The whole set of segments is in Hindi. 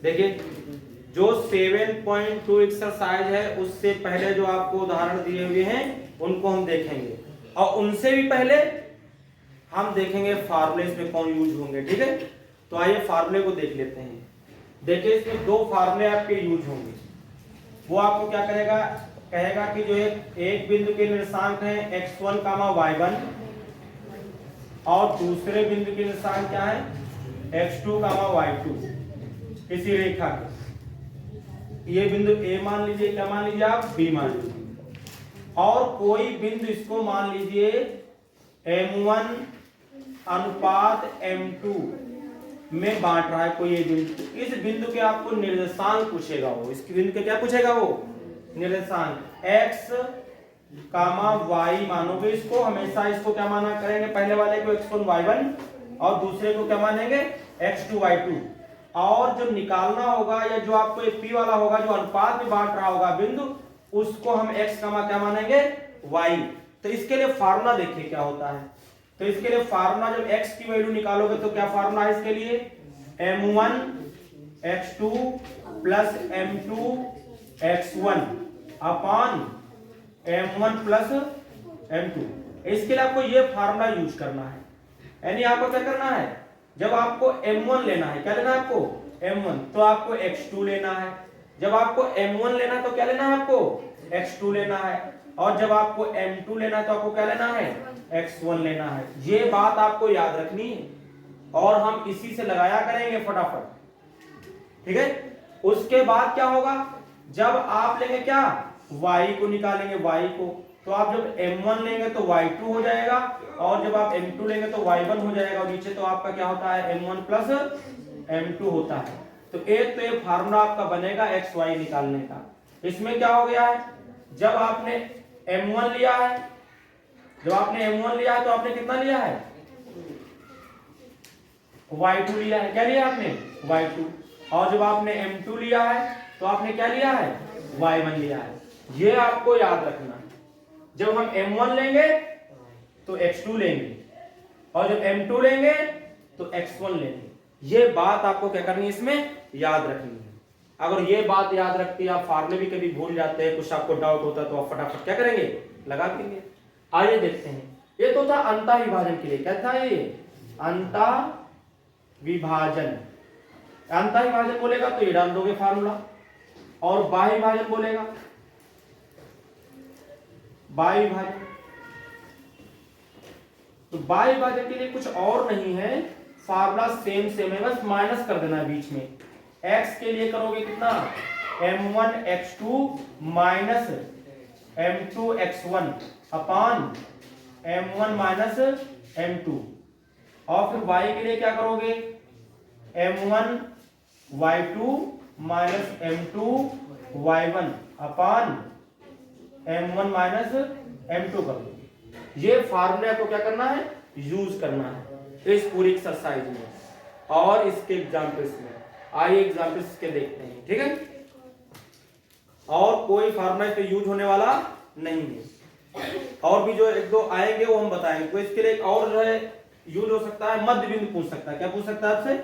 देखिए जो 7.2 एक्सरसाइज है उससे पहले जो आपको उदाहरण दिए हुए हैं उनको हम देखेंगे, और उनसे भी पहले हम देखेंगे फार्मूले इसमें कौन यूज होंगे। ठीक है, तो आइए फार्मूले को देख लेते हैं। देखिए इसमें दो फार्मूले आपके यूज होंगे। वो आपको क्या करेगा, कहेगा कि जो एक बिंदु के निर्देशांक है x1, y1, और दूसरे बिंदु के निर्देशांक क्या है x2, y2, किसी रेखा के। ये बिंदु A मान लीजिए, क्या मान लीजिए आप, B मान लीजिए, और कोई बिंदु इसको मान लीजिए M1 अनुपात M2 में बांट रहा है कोई ये बिंदु। इस बिंदु के आपको निर्देशांक पूछेगा, वो इस बिंदु के क्या पूछेगा, वो निर्देशांक x, y मानोगे इसको, हमेशा इसको क्या माना करेंगे, पहले वाले को x1, y1, और दूसरे को क्या मानेंगे x2, y2। और जो निकालना होगा या जो आपको एक p वाला होगा जो अनुपात में बांट रहा होगा बिंदु, उसको हम x, क्या मानेंगे, y। तो इसके लिए फार्मूला देखिए क्या होता है। तो इसके लिए फार्मूला, जब x की वैल्यू निकालोगे तो क्या फार्मूला है इसके लिए, m1 x2 plus m2 x1 अपान m1 प्लस m2। इसके लिए आपको ये फार्मूला यूज करना है। यानी आपको क्या करना है, जब आपको m1 लेना है, क्या लेना है आपको, m1, तो आपको x2 लेना है। जब आपको m1 लेना है तो क्या लेना है आपको, x2 लेना है। और जब आपको m2 लेना है तो आपको क्या लेना है, x1 लेना है। ये बात आपको याद रखनी है, और हम इसी से लगाया करेंगे फटाफट। ठीक है, उसके बाद क्या होगा, जब आप लेंगे क्या, y को निकालेंगे, y को, तो आप जब m1 लेंगे तो y2 हो जाएगा, और जब आप m2 लेंगे तो y1 हो जाएगा, और नीचे तो आपका क्या होता है, m1 प्लस m2 होता है। तो एक तो ये फार्मूला आपका बनेगा x y निकालने का। इसमें क्या हो गया है, जब आपने m1 लिया है, जब आपने m1 लिया है तो आपने कितना लिया है, y2 लिया है। क्या लिया आपने, y2। और जब आपने m2 लिया है तो आपने क्या लिया है, y1 लिया है। ये आपको याद रखना है। जब हम m1 लेंगे तो x2 लेंगे, और जब m2 लेंगे तो x1 लेंगे। ये बात आपको क्या करनी है, इसमें याद रखनी है। अगर ये बात याद रखती है, आप फार्मूले भी कभी भूल जाते हैं, कुछ आपको डाउट होता है, तो आप फटाफट क्या करेंगे, लगा देंगे। आइए देखते हैं। ये तो था अंतः विभाजन के लिए, क्या था ये, अंतः विभाजन। अंतः विभाजन बोलेगा तो ये डाल दोगे फार्मूला, और बाह्य विभाजन बोलेगा, बाह्य विभाजन, तो बाह्य विभाजन के लिए कुछ और नहीं है, फार्मूला सेम सेम है, बस माइनस कर देना है बीच में। x के लिए करोगे कितना, m1 x2 minus m2 x1 अपान m1 माइनस m2, और फिर y के लिए क्या करोगे, m1 y2 minus m2 y1 अपान m1 माइनस m2 कर दो। ये फार्मूले को क्या करना है, यूज करना है इस पूरी एक्सरसाइज में और इसके एग्जाम्पल्स में। आइए एग्जाम्पल्स के देखते हैं। ठीक है, और कोई फार्मूला पे यूज होने वाला नहीं है, और भी जो एक दो आएंगे वो हम बताएंगे। तो इसके लिए एक और जो है यूज हो सकता है, मध्य बिंदु पूछ सकता है। क्या पूछ सकता है आपसे,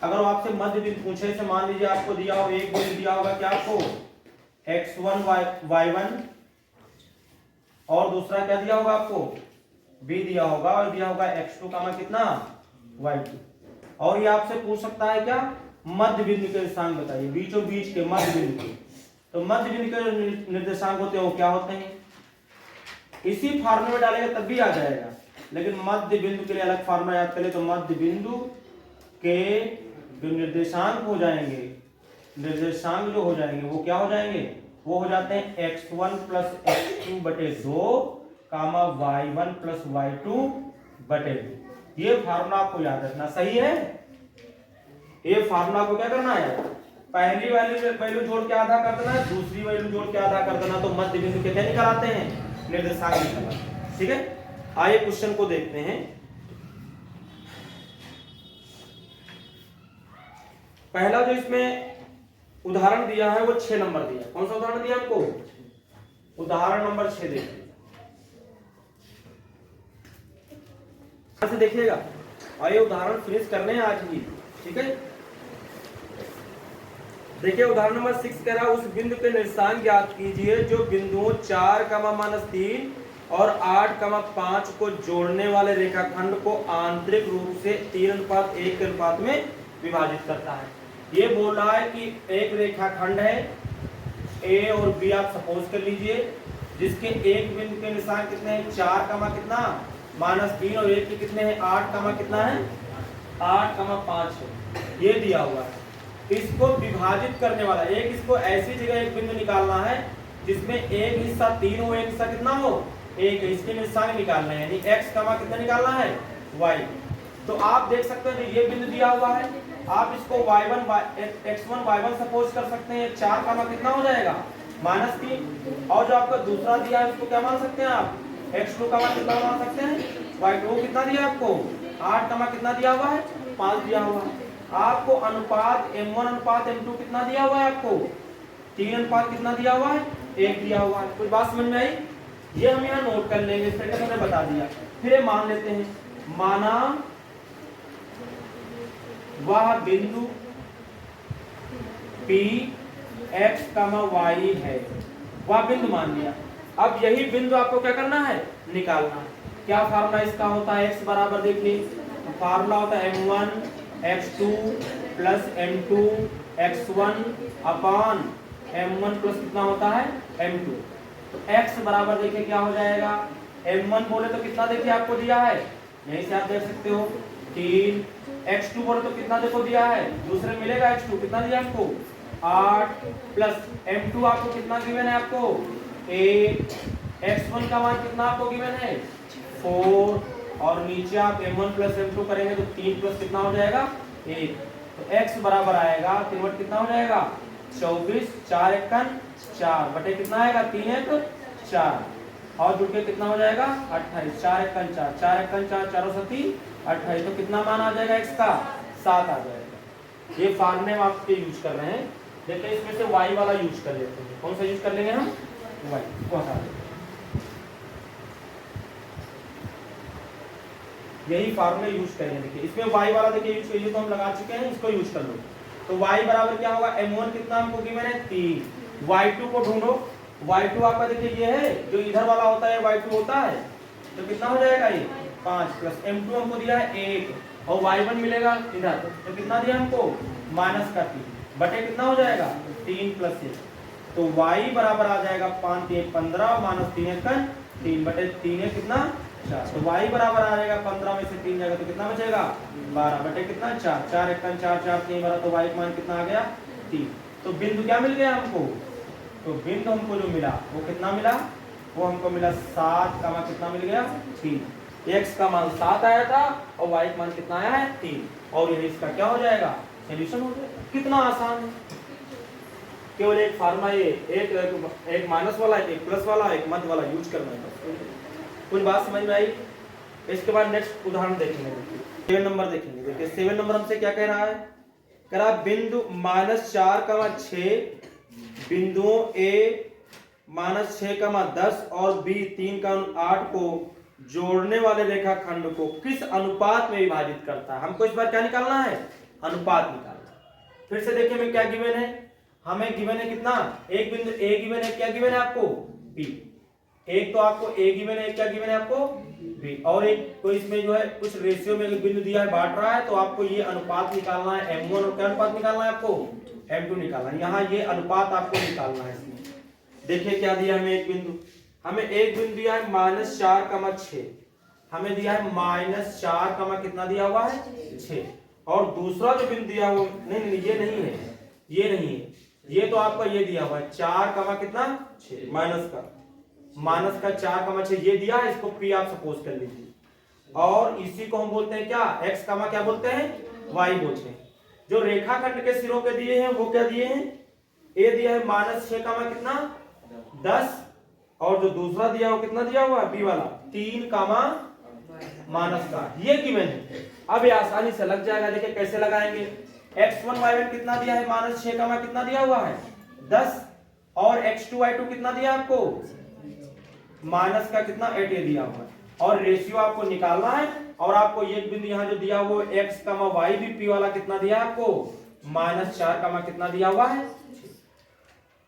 अगर वो आपसे मध्य बिंदु पूछे, से मान लीजिए आपको दिया हो, एक बिंदु दिया होगा क्या आपको, x1 y1, और दूसरा क्या दिया होगा आपको, b दिया होगा, और दिया होगा x2 का कितना, y2। और ये आपसे पूछ सकता है क्या, मध्य बिंदु के निर्देशांक बताइए, बीचों बीच के मध्य बिंदु के। तो मध्य बिंदु के निर्देशांक होते हैं वो क्या होते हैं, इसी फार्मूले में डालेंगे तब भी आ जाएगा, लेकिन मध्य बिंदु के लिए अलग फार्मूला याद करें। तो मध्य बिंदु के जो निर्देशांक हो जाएंगे, निर्देशांक जो हो जाएंगे वो क्या हो जाएंगे, वो हो जाते हैं x1 प्लस x2 बटे 2 कामा y1 प्लस y2 बटे 2। ये फार्मूला आपको याद रखना, सही है। ये फार्मूला को क्या करना है, पहली वैल्यू जोड़ के आधा कर देना, दूसरी वैल्यू जोड़ के आधा कर देना, तो मध्य बिंदु के क्या निकल आते हैं, निर्देशांक निकल आते हैं। ठीक है, आइए क्वेश्चन को देखते हैं। पहला जो इसमें उदाहरण दिया है वो 6 नंबर दिया। कौन सा उदाहरण दिया आपको, उदाहरण नंबर 6 देखिए, देखिएगा। आइए उदाहरण फिनिश करने हैं आज ही। ठीक है, देखिए उदाहरण नंबर 6 कह रहा है उस बिंदु के निर्देशांक ज्ञात कीजिए जो बिंदुओं 4, -3 और 8, 5 को जोड़ने वाले रेखाखंड को आंतरिक रूप से 3:1 के अनुपात में विभाजित करता है। ये बोल रहा है कि एक रेखाखंड है ए और बी, आप सपोज कर लीजिए, जिसके एक बिंदु के निशान कितने हैं 4, कितना -3 और एक के कितने हैं 8, कितना है 8, 5 है। ये दिया हुआ है, इसको विभाजित करने वाला एक, इसको ऐसी जगह एक बिंदु निकालना है जिसमें एक हिस्सा 3 हो, एक हिस्सा कितना हो 1, इसके निशान निकालना है, यानी x, कितना निकालना है y। तो आप देख सकते हैं ये बिंदु दिया हुआ है, आप इसको y1 x1 y1 सपोज कर सकते हैं। 4, कितना हो जाएगा -3, और जो आपका दूसरा दिया है उसको क्या मान सकते हैं आप x2, कितना मान सकते हैं y2 कितना दिया आपको 8, कितना दिया हुआ है 5 दिया हुआ है। आपको अनुपात m1 अनुपात m2 कितना दिया हुआ है, आपको 3 अनुपात कितना दिया हुआ है 1 दिया हुआ है। कोई बात समझ में आई? ये हम यहाँ नोट कर लेंगे, इस तरीके से हमने बता दिया। फिर ये मान लेते हैं, माना वह बिंदु P x, y है, वह बिंदु मान लिया। अब यही बिंदु आपको क्या करना है निकालना है। क्या फार्मूला इसका होता है, x बराबर देखिए फार्मूला होता है m1 x2 plus m2 x1 अपान m1 प्लस कितना होता है m2। तो x बराबर देखिए क्या हो जाएगा, m1 बोले तो कितना देखिए आपको दिया है, यहीं से आप देख सकते हो 3, x2 बोले तो कितना देखो दिया है, दूसरे मिलेगा x2 कितना दिया आपको 8 प्लस m2 आपको कितना गिवन है आपको 8, x1 का मान कितना आपको गिवन है 4, और नीचे आप m1 प्लस m2 करेंगे तो 3 प्लस कितना हो जाएगा 1। तो x बराबर आएगा 3 बटे कितना हो जाएगा 24, 4 एकन 4 बटे कितना आएगा 3 1 4, और जुड़ के कितना हो जाएगा 28, 4 एकन 4, 4 एकन 4, 4 और 28, तो कितना मान आ जाएगा x का 7 आ जाएगा। ये फार्मूले हम आपके यूज कर रहे हैं। देखिए इसमें से y वाला यूज कर लेते हैं। कौन सा यूज कर लेंगे हम y को हटा देंगे। यही फार्मूले यूज करेंगे। देखिए इसमें y वाला देखिए यूज करिए, तो हम लगा चुके हैं, इसको यूज कर लो। तो y बराबर क्या होगा, m1 कितना हमको गिवन है 3, y2 को ढूंढो। y2 आपका देखिए ये है जो इधर वाला होता है y2 होता है, तो कितना हो जाएगा ये 5 प्लस m2 हमको दिया है 1 और y1 मिलेगा इधर, तो कितना दिया हमको -3 बटे कितना हो जाएगा 3 प्लस 1, तो y बराबर आ जाएगा 5 3 15 और -3 3 बटे 3 कितना 4, तो y बराबर आ जाएगा 15 में से 3 जाएगा तो कितना बचेगा 12 बटे कितना 4, 4 एकन 4 4 3 12, तो y का मान कितना आ गया 3। तो बिंदु क्या मिल गया हमको, तो बिंदु हमको जो मिला वो कितना मिला, वो हमको मिला 7, कितना मिल गया 3। x का मान 7 आया था और y का मान कितना आया है 3, और ये इसका क्या हो जाएगा सॉल्यूशन हो जाएगा। कितना आसान है, केवल एक फार्मूला, ये एक माइनस वाला, एक प्लस वाला, एक मध्य वाला यूज करना है। कुछ बात समझ में आई? इसके बाद नेक्स्ट उदाहरण देखेंगे। 7 नंबर देखेंगे। देखिए 7 नंबर हमसे क्या कह रहा है, कह रहा बिंदु -4, 6 बिंदुओं A -6, 10 और B 3, 8 को जोड़ने वाले रेखाखंड को किस अनुपात में विभाजित करता है। हमको इस बार क्या निकालना है, अनुपात निकालना है। फिर से देखिए हमें क्या गिवन है, हमें गिवन है कितना, एक बिंदु A गिवन है, क्या गिवन है आपको B, एक तो आपको A गिवन है, क्या गिवन है आपको B, और एक तो इसमें जो है कुछ रेशियो में बिंदु दिया है बांट रहा है, तो आपको ये अनुपात निकालना है M1, और क्या अनुपात निकालना है आपको M2 निकालना है। यहाँ ये अनुपात आपको निकालना है। इसमें देखिए क्या दिया हमें, एक बिंदु, हमें एक बिंदु दिया है -4, 6, हमें दिया है -4, कितना दिया हुआ है 6, और दूसरा जो बिंदु दिया हुआ नहीं ये नहीं है, ये नहीं है, ये तो आपका ये दिया हुआ है 4, कितना 6 माइनस का 4, 6 ये दिया है, इसको P आप सपोज कर लीजिए, और इसी को हम बोलते हैं क्या x, क्या बोलते हैं y बोलते हैं। जो रेखाखंड के सिरों के दिए हैं वो क्या दिए हैं, A दिया है -6, कितना 10, और जो दूसरा दिया वो कितना दिया हुआ B वाला 3, माइनस का, ये गिवन है। अब ये आसानी से लग जाएगा। देखिए कैसे लगाएंगे, x1 y1 कितना दिया है -6, कितना दिया हुआ है 10, और x2 y2 कितना दिया आपको माइनस का कितना 8 ये दिया हुआ है, और रेशियो आपको निकालना है। और आपको एक बिंदु यहाँ जो दिया वो x, y भी P वाला कितना दिया है आपको -4 कामा कितना दिया हुआ है 6।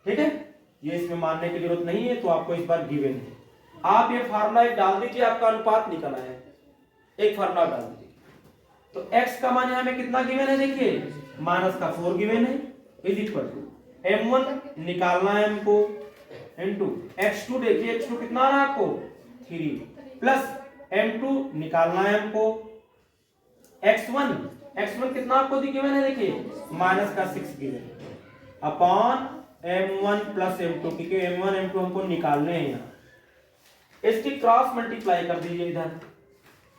ठीक है, ये इसमें मानने की जरूरत नहीं है, तो आपको इस बार गिवन है। आप ये फार्मूला एक डाल दीजिए, आपका अनुपात निकल आया। एक फार्मूला डाल दीजिए, तो x का मान यहाँ में कितना गिवन है, देखिए -4 गिवन है, इज इक्वल टू m1 निकालना है हमको इनटू x2, देखिए x2 कितना आ रहा है आपको 3, प्लस m2 निकालना है हमको x1 कितना आपको गिवन है, देखिए -6 गिवन है, अपॉन m1 प्लस m2, क्योंकि m1 m2 हमको निकालने हैं यहाँ। इसकी क्रॉस मल्टीप्लाई कर दीजिए इधर,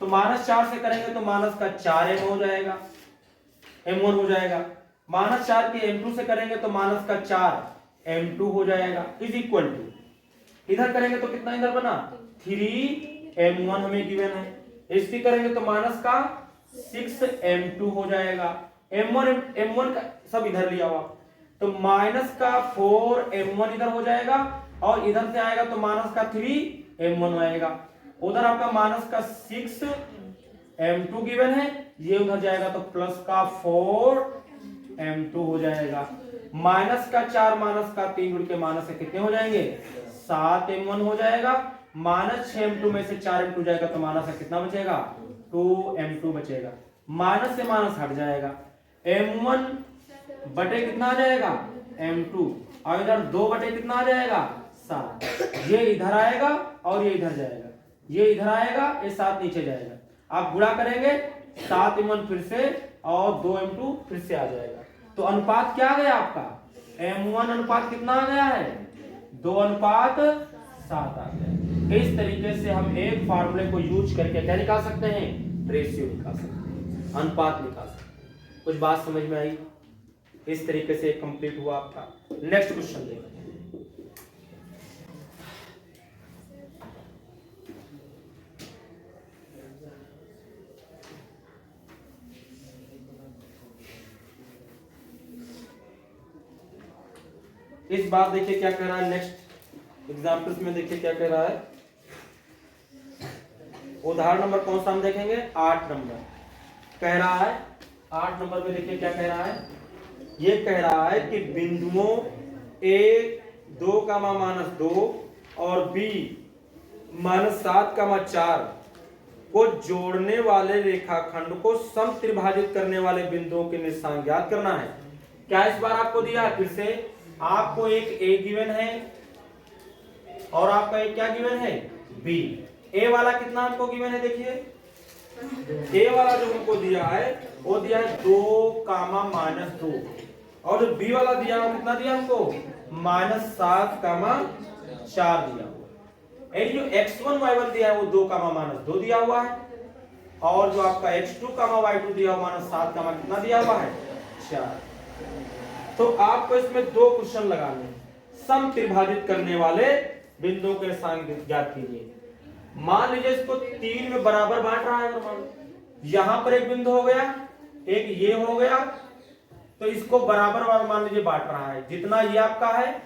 तो -4 से करेंगे तो -4m हो जाएगा, m1 हो जाएगा, -4 के m2 से करेंगे तो -4m2 हो जाएगा, इज इक्वल टू इधर करेंगे तो कितना इधर बना 3m1 हमें गिवन है, इसकी करेंगे तो -6m2 हो जाएगा, m1 का सब इधर लिया हुआ, तो -4m1 इधर हो जाएगा, और इधर से आएगा तो -3m1 आएगा, उधर आपका -6m2 गिवन है, ये उधर जाएगा तो +4m2 हो जाएगा, -4 -3 उड़ के माइनस से कितने हो जाएंगे 7m1 हो जाएगा, -6m2 में से 4m2 जाएगा तो माइनस से कितना बचेगा 2m2 बचेगा, माइनस से माइनस हट जाएगा, m1 बटे कितना आ जाएगा m2, और इधर 2 बटे कितना आ जाएगा 7, ये इधर आएगा और ये इधर जाएगा, ये इधर आएगा, ये 7 नीचे जाएगा, आप गुणा करेंगे 7m1 फिर से और 2m2 फिर से आ जाएगा, तो अनुपात क्या आ गया आपका m1 अनुपात कितना आ गया है 2:7 आ गया। इस तरीके से हम एक फार्मूले को यूज करके क्या निकाल सकते हैं, रेशियो निकाल सकते हैं, अनुपात निकाल सकते हैं। कुछ बात समझ में आई? इस तरीके से कंप्लीट हुआ आपका। नेक्स्ट क्वेश्चन देखते हैं। इस बार देखिए क्या कह रहा है, नेक्स्ट एग्जाम्पल्स में देखिए क्या कह रहा है। उदाहरण नंबर कौन सा हम देखेंगे, 8 नंबर कह रहा है। 8 नंबर में देखिए क्या कह रहा है, ये कह रहा है कि बिंदुओं a 2, और b -7, 4 को जोड़ने वाले रेखाखंड को समत्रिभाजित करने वाले बिंदुओं के निशान ज्ञात करना है। क्या इस बार आपको दिया है, फिर से आपको एक a गिवन है और आपका एक क्या गिवन है b। a वाला कितना हमको गिवन है, देखिए a वाला जो हमको दिया है वो दिया है 2, -2, और जो b वाला दिया है कितना दिया हमको -7, 4 दिया हुआ। जो x1 y1 दिया है वो 2, -2 दिया हुआ है, और जो आपका x2, y2 दिया हुआ -7, कितना दिया हुआ है 4। तो आपको इसमें 2 क्वेश्चन लगाने हैं, समत्रिभाजित करने वाले बिंदुओं के निशान ज्ञात कीजिए। मान लीजिए इसको 3 में बराबर बांट रहा है, अगर यहां पर एक बिंदु हो गया, एक ये हो गया, तो इसको बराबर मान लीजिए बांट रहा है, जितना ये आपका है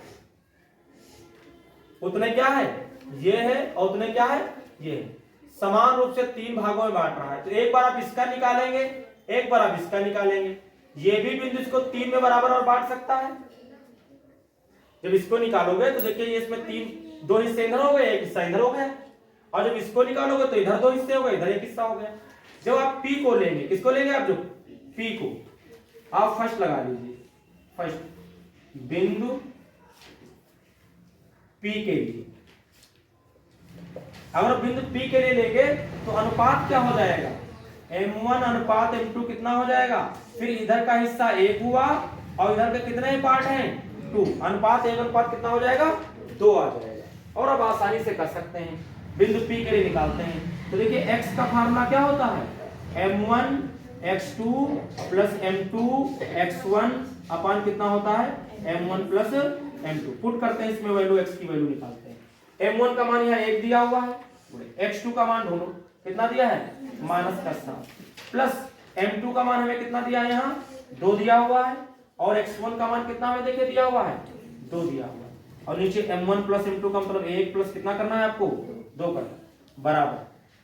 उतने क्या है ये है, और उतने क्या है ये है, समान रूप से 3 भागों में बांट रहा है। तो एक बार आप इसका निकालेंगे, एक बार आप इसका निकालेंगे, ये भी बिंदु इसको 3 में बराबर और बांट सकता है। जब इसको निकालोगे तो देखिए इसमें 2 हिस्से इधर हो गए, एक हिस्सा इधर हो गया, और जब इसको निकालोगे तो इधर 2 हिस्से हो गए, इधर एक हिस्सा हो गया। जब आप P को लेंगे, किसको लेंगे आप, जो P को आप फर्स्ट लगा लीजिए, फर्स्ट बिंदु P के लिए, अगर बिंदु P के लिए लेंगे तो अनुपात क्या हो जाएगा, m1 अनुपात m2 कितना हो जाएगा, फिर इधर का हिस्सा 1 हुआ और इधर के कितने पार्ट हैं 2, अनुपात 1 अनुपात कितना हो जाएगा 2 आ जाएगा। और अब आसानी से कर सकते हैं, बिंदु P के लिए निकालते हैं। तो देखिए x का फार्मूला क्या होता है, m1 x2 plus m2 x1 अपन कितना होता है m1 प्लस m2। पुट करते हैं इसमें वैल्यू, x की वैल्यू निकालते हैं। m1 का मान यहाँ 1 दिया हुआ है, x2 का मान ढूंढो कितना दिया है -7, प्लस m2 का मान हमें कितना दिया है यहाँ 2 दिया हुआ है, और x1 का मान कितना हमें देखिए दिया हुआ है 2 दिया हुआ है, और नीचे m1 प्लस m2 का मतलब 1 प्लस कितना करना है आपको 2 करना, बराबर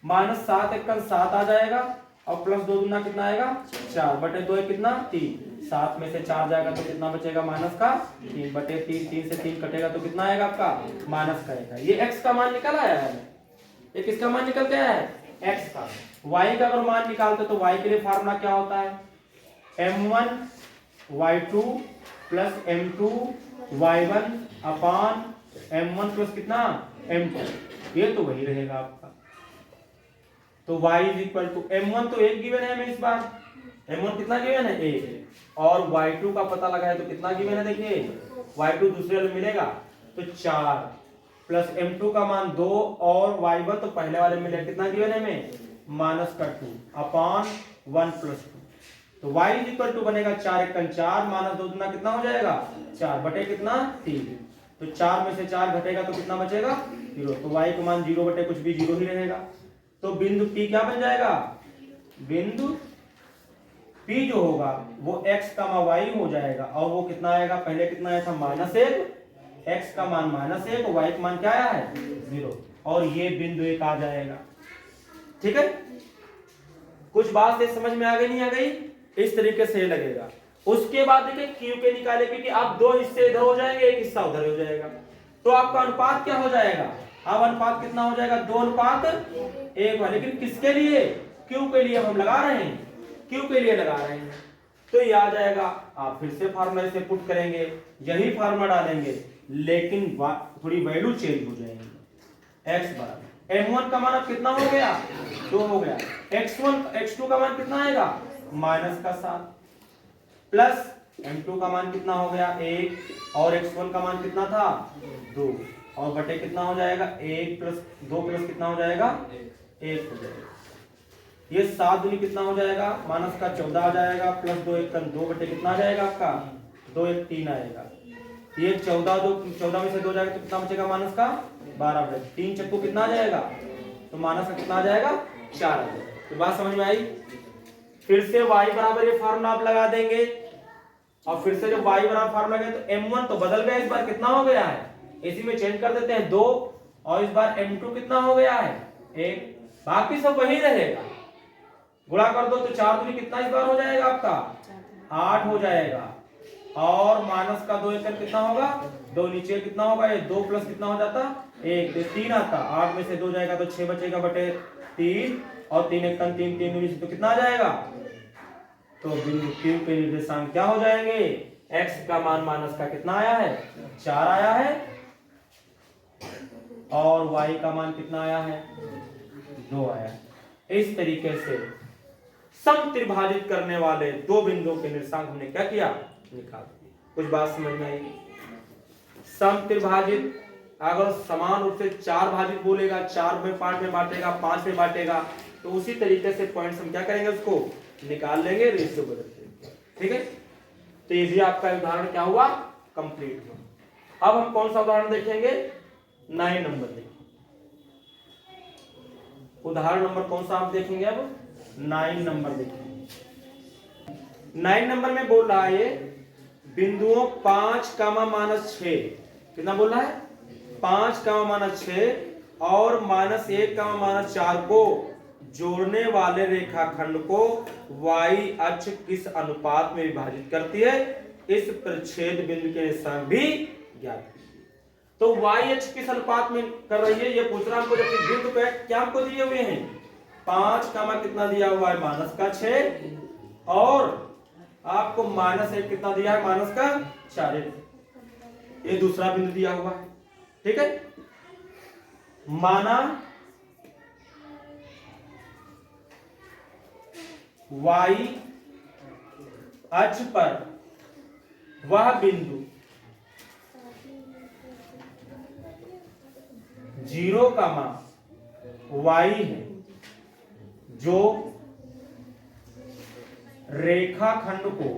-7 × 7 आ जाएगा, और प्लस 2 दूना कितना आएगा 4 बटे 2 है कितना 3, 7 में से 4 जाएगा तो कितना बचेगा माइनस का 3 बटे 3, 3 से 3 कटेगा तो कितना आएगा आपका माइनस का 1। ये x का मान निकल आया है, ये किसका मान निकल के आया है x का। y का अगर मान निकालते तो y के लिए फार्मूला क्या होता है m1 y2 plus m2 y1 अपान m1 प्लस कितना m2, ये तो वही रहेगा आपका। तो y is equal to m1 तो 1 गिवन है हमें इस बार, m1 कितना गिवन है 1, और y2 का पता लगा है तो कितना गिवन है देखिए y2 दूसरे वाले मिलेगा तो 4 प्लस m2 का मान 2 और y1 तो पहले वाले मिलेगा कितना गिवन है हमें माइनस का 2 अपान 1 प्लस 2, तो y इज इक्वल टू बनेगा 4 एकम 4 माइनस 2 दूना कितना हो जाएगा 4 बटे कितना 3, तो 4 में से 4 घटेगा तो कितना बचेगा 0, तो y का मान 0 बटे कुछ भी 0 ही रहेगा। तो बिंदु P क्या बन जाएगा, बिंदु P जो होगा वो x का y हो जाएगा, और वो कितना आएगा पहले कितना आया था -1, x का मान -1 और y का मान क्या आया है 0, और ये बिंदु 1 आ जाएगा। ठीक है, कुछ बात से समझ में आ गई नहीं आ गई, इस तरीके से लगेगा। उसके बाद देखिए Q के निकाले क्योंकि आप 2 हिस्से इधर हो जाएंगे 1 हिस्सा उधर हो जाएगा, तो आपका अनुपात क्या हो जाएगा, अब अनुपात कितना हो जाएगा 2:1, लेकिन किसके लिए Q के लिए हम लगा रहे हैं, Q के लिए लगा रहे हैं, तो ये आ जाएगा। आप फिर से फार्मूला से पुट करेंगे, यही फार्मूला डालेंगे, लेकिन थोड़ी वैल्यू चेंज हो जाएगी। x बराबर m1 का मान अब कितना हो गया 2 हो गया, x2 का मान कितना आएगा -7 प्लस m2 का मान कितना हो गया 1, और x1 का मान कितना था 2, और बटे कितना हो जाएगा 1 प्लस 2 प्लस कितना हो जाएगा 1 हो जाएगा। ये 7 दूनी कितना हो जाएगा माइनस का 14 आ जाएगा, प्लस 2 1 2 बटे कितना आ जाएगा आपका 2 1 3 आएगा। ये 14 में से 2 जाएगा तो कितना बचेगा माइनस का 12 बटे 3 चक्कू कितना आ जाएगा, तो माइनस का कितना आ जाएगा 4 आ जाएगा। तो बात समझ में आई। फिर से y बराबर ये फार्मूला आप लगा देंगे, और फिर से जब y बराबर फार्मूला लगे तो m1 तो बदल गया, इस बार कितना हो गया है, इसी में चेंज कर देते हैं 2, और इस बार m2 कितना हो गया है 1, बाकी सब वही रहेगा। गुणा कर दो तो 4 दूनी कितना इस बार हो जाएगा आपका 8 हो जाएगा, और माइनस का 2 एकड़ कितना होगा 2, नीचे कितना होगा ये 2 प्लस कितना हो जाता 1 तो 3 आता, 8 में से 2 जाएगा तो 6 बचेगा बटे 3, और 3 एकड़ 3 3 दूनी से तो कितना आ जाएगा, तो बिंदु Q के निर्देशांक क्या हो जाएंगे, x का मान माइनस का कितना आया है 4 आया है, और y का मान कितना आया है 2 आया है। इस तरीके से समत्रिभाजित करने वाले दो बिंदुओं के निर्देशांक हमने क्या किया निकाल दिए। कुछ बात समझ में आई। समत्रिभाजित अगर समान रूप से 4 भाजित बोलेगा, 4 में पार्ट में बांटेगा, 5 में बांटेगा, तो उसी तरीके से पॉइंट्स हम क्या करेंगे उसको निकाल लेंगे, रेशियो बदल देंगे। ठीक है, तो ये भी आपका उदाहरण क्या हुआ कंप्लीट हुआ। अब हम कौन सा उदाहरण देखेंगे 9 नंबर देखेंगे। उदाहरण नंबर कौन सा आप देखेंगे, अब 9 नंबर देखेंगे। 9 नंबर में बोल रहा है ये बिंदुओं 5,-6 कितना बोल रहा है 5,-6 और -1,-4 को जोड़ने वाले रेखाखंड को y अक्ष किस अनुपात में विभाजित करती है, इस प्रच्छेद बिंदु के निर्देशांक भी ज्ञात कीजिए। तो y अक्ष किस अनुपात में कर रही है ये पूछ रहा हमको, जबकि बिंदु पे क्या हमको दिए हुए हैं 5 कितना दिया हुआ है -6, और आपको -1 कितना दिया है -4, ये दूसरा बिंदु दिया हुआ है। ठीक है, माना y अक्ष पर वह बिंदु 0, y है जो रेखाखंड को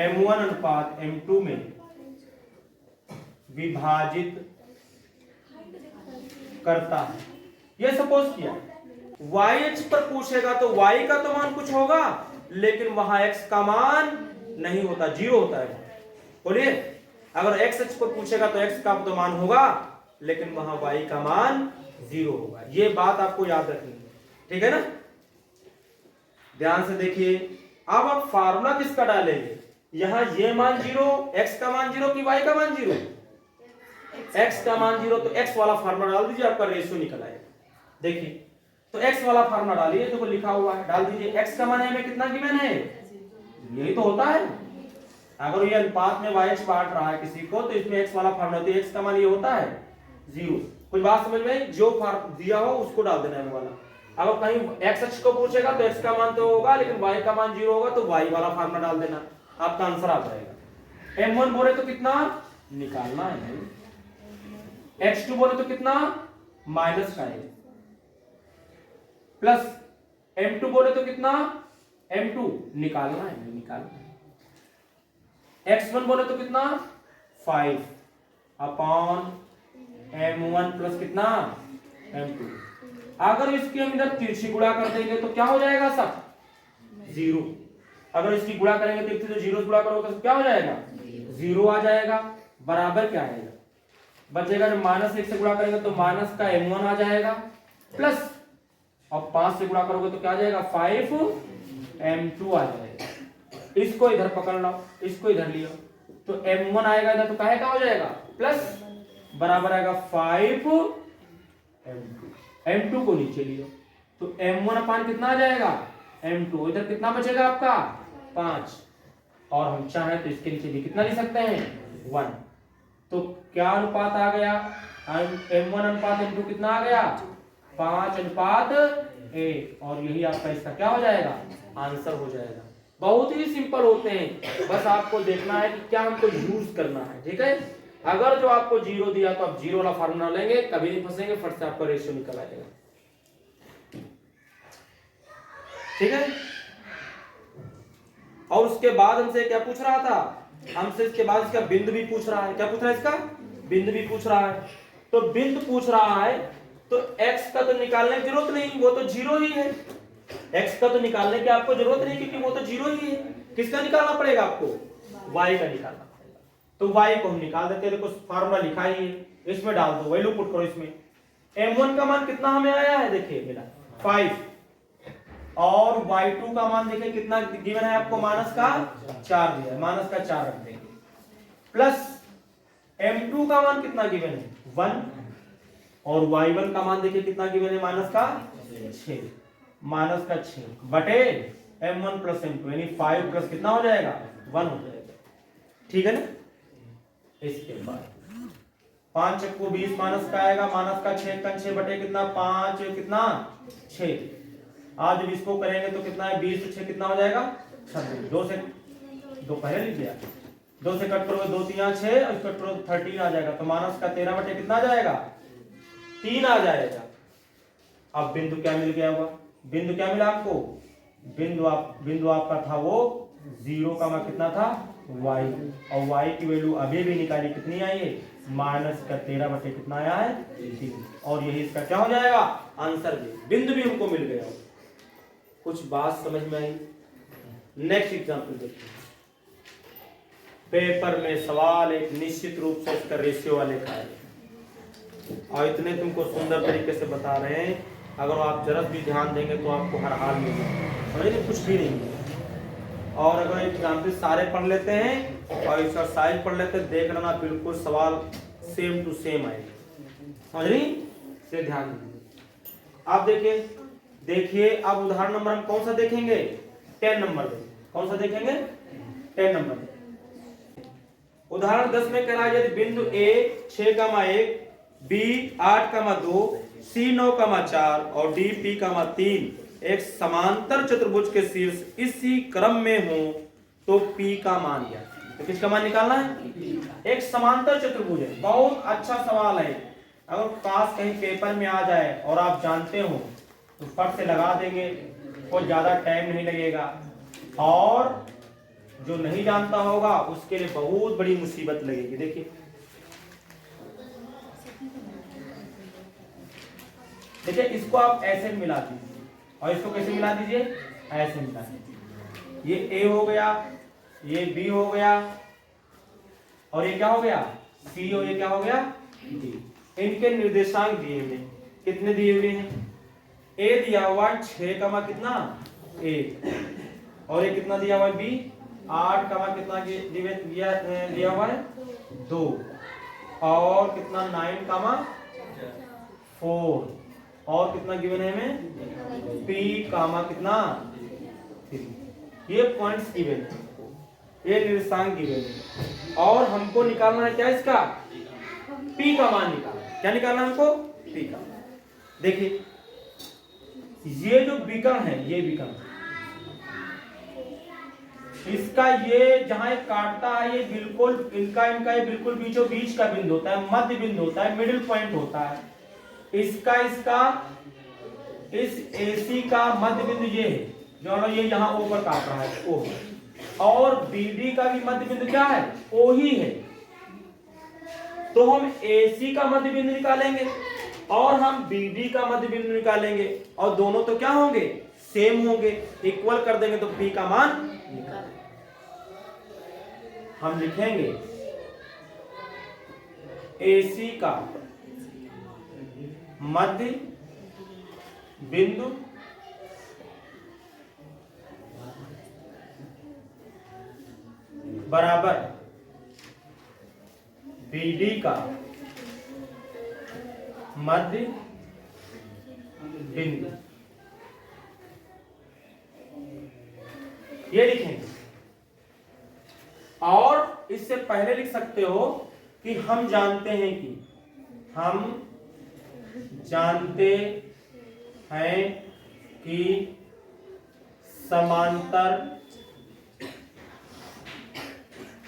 m1:m2 में विभाजित करता है। ये सपोज किया y अक्ष पर पूछेगा तो y का तो मान कुछ होगा, लेकिन वहां x का मान नहीं होता, 0 होता है। बोलिए, अगर x अक्ष पर पूछेगा तो x का तो मान होगा, लेकिन वहां y का मान 0 होगा। ये बात आपको याद रखनी है, ठीक है ना। ध्यान से देखिए, अब आप फार्मूला किसका डालेंगे, यहां ये मान 0, x का मान 0 कि y का मान 0, x का मान 0, तो x वाला फार्मूला डाल दीजिए, आपका रेशियो निकल आएगा। देखिए तो x वाला फार्मूला डालिए, देखो लिखा हुआ है, डाल दीजिए। x का मान में कितना गिवन है, यही तो होता है। अगर ये अनुपात में y बांट रहा है किसी को, तो इसमें x वाला फार्मूला, तो x का मान ये होता है 0। कोई बात समझ में, जो दिया हो उसको डाल देना है वाला। अगर कहीं x अक्ष को पूछेगा तो x का मान तो होगा, लेकिन y का मान 0 होगा, तो y वाला फार्मूला डाल देना, आपका आंसर आ जाएगा। m1 बोले तो कितना निकालना है, x2 बोले तो कितना माइनस का है, प्लस m2 बोले तो कितना m2 निकालना है, निकालना है। x1 बोले तो कितना 5 अपॉन m1 प्लस कितना m2। अगर इसकी हम इधर तिरछी गुणा कर देंगे तो क्या हो जाएगा सब 0। अगर इसकी गुणा करेंगे तो इससे 0 गुणा करोगे तो क्या हो जाएगा 0 आ जाएगा। बराबर क्या आएगा, बचेगा जब -1 से गुणा करेंगे तो माइनस का m1 आ जाएगा, प्लस और 5 से गुणा करोगे तो क्या आ जाएगा 5m2 आ जाएगा। इसको इधर पकड़ लो, इसको इधर लियो, तो m1 आएगा इधर, तो काहे का हो जाएगा प्लस, बराबर आएगा 5m2। m2 को नीचे लियो, तो m1 अपान कितना आ जाएगा m2, इधर कितना बचेगा आपका 5, और हम चाहें तो इसके नीचे भी कितना ले सकते हैं 1। तो क्या अनुपात आ गया, m1 अनुपात m2 कितना आ गया 5 अनुपात 1, और यही आपका इसका क्या हो जाएगा आंसर हो जाएगा। बहुत ही सिंपल होते हैं, बस आपको देखना है कि क्या हमको यूज करना है, ठीक है। अगर जो आपको 0 दिया तो आप 0 वाला फार्मूला लेंगे, कभी नहीं फंसेंगे, फट से आपका रेशियो निकल आएगा, ठीक है। और उसके बाद हमसे क्या पूछ रहा था, हमसे इसके बाद इसका बिंदु भी पूछ रहा है। क्या पूछ रहा है, इसका बिंदु भी पूछ रहा है। तो बिंदु पूछ रहा है तो x का तो निकालने की जरूरत नहीं, वो तो 0 ही है। x का तो निकालने की आपको जरूरत नहीं, क्योंकि वो तो 0 ही है। किसका निकालना पड़ेगा आपको, y का निकालना पड़ेगा। तो y को हम निकाल देते हैं, देखो फार्मूला लिखा ही है, इसमें डाल दो, वैल्यू पुट करो इसमें। m1 का मान कितना हमें आया है, देखिए मेरा 5, और y2 का मान देखिए कितना गिवन है आपको, माइनस का 4 दिया है, माइनस का 4 रख देंगे, प्लस m2 का मान कितना गिवन है 1, और y1 का मान देखिए कितना गिवन है, माइनस का 6, माइनस का 6 बटे m1 प्लस m2, यानी 5 प्लस कितना हो जाएगा 1 हो जाएगा, ठीक है ना। इसके बाद 5 चक्कू 20 माइनस का आएगा, माइनस का 6 का 6 बटे कितना 5 कितना 6। आज जब इसको करेंगे तो कितना है 20 से 6 कितना हो जाएगा 26, 2 से 2 पहले लीजिए, 2 से कट करोगे 2 3 6, और कट करोगे 13 आ जाएगा, तो माइनस का 13 बटे कितना आ जाएगा 3 आ जाएगा। अब बिंदु क्या मिल गया होगा, बिंदु क्या मिला आपको, बिंदु आपका था वो 0 का मान कितना था y, और y की वैल्यू अभी भी निकाली, कितनी आई है माइनस का 13 बटे कितना आया है 3, और यही इसका क्या हो जाएगा आंसर भी, बिंदु भी हमको मिल गया। कुछ बात समझ में आई। नेक्स्ट एग्जांपल देखिए, पेपर में सवाल एक निश्चित रूप से इसका रेशियो वाले का है, और इतने तुमको सुंदर तरीके से बता रहे हैं, अगर आप जरा भी ध्यान देंगे तो आपको हर हाल में समझिए कुछ भी नहीं है। और अगर एग्जाम्पल सारे पढ़ लेते हैं और इसका साइज पढ़ लेते हैं, देख लेना बिल्कुल सवाल सेम टू सेम आएगा, समझ रही से ध्यान दीजिए। आप देखिए अब उदाहरण नंबर हम कौन सा देखेंगे 10 नंबर, कौन सा देखेंगे 10 नंबर। उदाहरण 10 में कह रहा है यदि बिंदु A 6,1, B 8,2, C 9,4 और D P,3 एक समांतर चतुर्भुज के शीर्ष इसी क्रम में हो तो P का मान क्या, तो किसका मान निकालना है, एक समांतर चतुर्भुज है। बहुत अच्छा सवाल है, अगर पास कहीं पेपर में आ जाए और आप जानते हो तो फट से लगा देंगे, कोई ज्यादा टाइम नहीं लगेगा, और जो नहीं जानता होगा उसके लिए बहुत बड़ी मुसीबत लगेगी। देखिए इसको आप ऐसे मिला दीजिए, और इसको कैसे मिला दीजिए, ऐसे मिला दीजिए। ये A हो गया, ये B हो गया, और ये क्या हो गया C, और ये क्या हो गया D। इनके निर्देशांक दिए हैं, कितने दिए हुए हैं? ए दिया हुआ है 6 कमा कितना 1, और ये कितना दिया हुआ है बी 8 कमा कितना दिया हुआ है 2, और कितना 9 कमा 4, और कितना गिवन है हमें पी कामा कितना 3। ये पॉइंट्स गिवन है, ये निर्देशांक गिवन है, और हमको निकालना है क्या इसका पी का मान निकालना। क्या निकालना है हमको? पी का। देखिए ये जो विकर्ण है, ये विकर्ण इसका ये जहां ये काटता है, ये बिल्कुल इनका ये बिल्कुल बीचों बीच का बिंदु होता है, मध्य बिंदु होता है, मिडिल पॉइंट होता है। इसका इस AC का मध्य बिंदु ये है, जो ये यहाँ ऊपर काट रहा है ओ, और BD का भी मध्य बिंदु क्या है ओ ही है। तो हम AC का मध्य बिंदु निकालेंगे और हम BD का मध्य बिंदु निकालेंगे, और दोनों तो क्या होंगे सेम होंगे, इक्वल कर देंगे तो P का मान निकालेंगे। हम लिखेंगे AC का मध्य बिंदु बराबर BD का मध्य बिंदु, ये लिखेंगे। और इससे पहले लिख सकते हो कि हम जानते हैं कि समांतर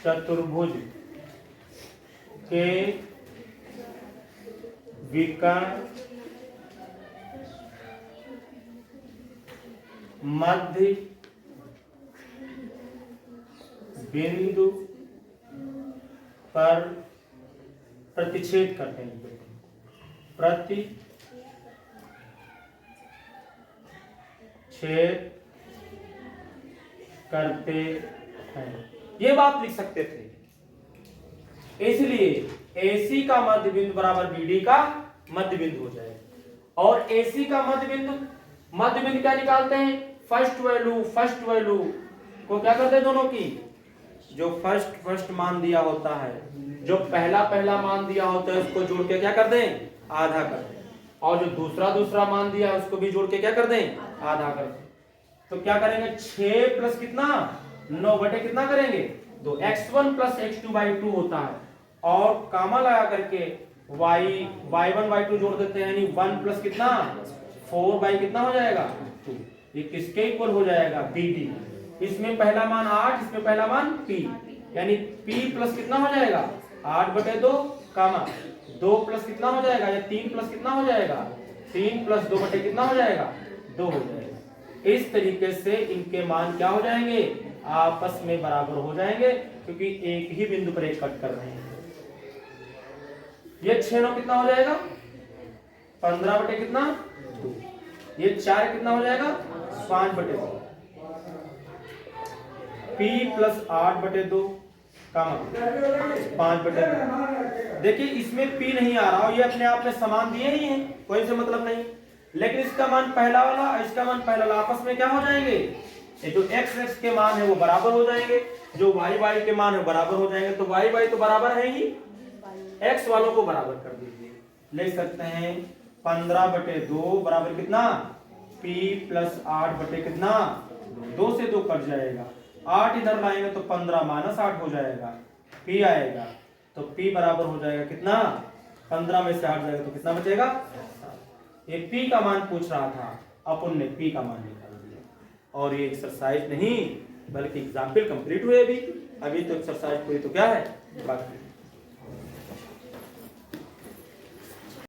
चतुर्भुज के विकर्ण मध्य बिंदु पर प्रतिच्छेद करते हैं, प्रतिच्छेद करते हैं, ये बात लिख सकते थे। इसलिए AC का मध्य बिंदु बराबर BD का मध्य बिंदु हो जाएगा। और AC का मध्य बिंदु क्या निकालते हैं? फर्स्ट वैल्यू को क्या करते हैं दोनों की, जो फर्स्ट मान दिया होता है, जो पहला मान दिया होता है उसको जोड़ के क्या कर दें आधा कर दें, और जो दूसरा मान दिया है उसको भी जोड़ के क्या कर दें आधा कर दें। तो क्या करेंगे 6 प्लस कितना 9 बटे कितना करेंगे 2, x1 प्लस x2/2 होता है, और कामा लगा करके y1 y2 जोड़ देते हैं, यानी 1 प्लस कितना 4 बाई कितना हो जाएगा 2। ये किसके इक्वल हो जाएगा BD। इसमें पहला मान 8, इसमें पहला मान P, यानी P प्लस कितना हो जाएगा 8/2 कामा 2 प्लस कितना हो जाएगा, या 3 प्लस कितना हो जाएगा 3 प्लस 2 बटे कितना हो जाएगा 2 हो जाएगा। इस तरीके से इनके मान क्या हो जाएंगे आपस में बराबर हो जाएंगे, क्योंकि एक ही बिंदु पर एक कट कर रहे हैं। ये 6 कितना हो जाएगा 15 बटे कितना 2, ये 4 कितना हो जाएगा 5/2, P प्लस 8/2 का 5/2। देखिए इसमें P नहीं आ रहा, ये अपने आप में समान दिए ही हैं, कोई से मतलब नहीं, लेकिन इसका मान पहला वाला, इसका मान पहला वाला आपस में क्या हो जाएंगे, ये जो x के मान है वो बराबर हो जाएंगे, जो y के मान है बराबर हो जाएंगे। तो y तो बराबर है ही, x वालों को बराबर कर दीजिए। ले सकते हैं 15/2 बराबर कितना P प्लस 8 बटे कितना 2 से 2 कट जाएगा, 8 इधर लाएंगे तो 15 माइनस 8 हो जाएगा, P आएगा, तो P बराबर हो जाएगा कितना 15 में से 8 जाएगा तो कितना बचेगा 7। ये P का मान पूछ रहा था, अपन ने P का मान निकाल दिया। और ये एक्सरसाइज नहीं बल्कि एग्जाम्पल कंप्लीट हुए अभी तो एक्सरसाइज पूरी तो क्या है बाकी।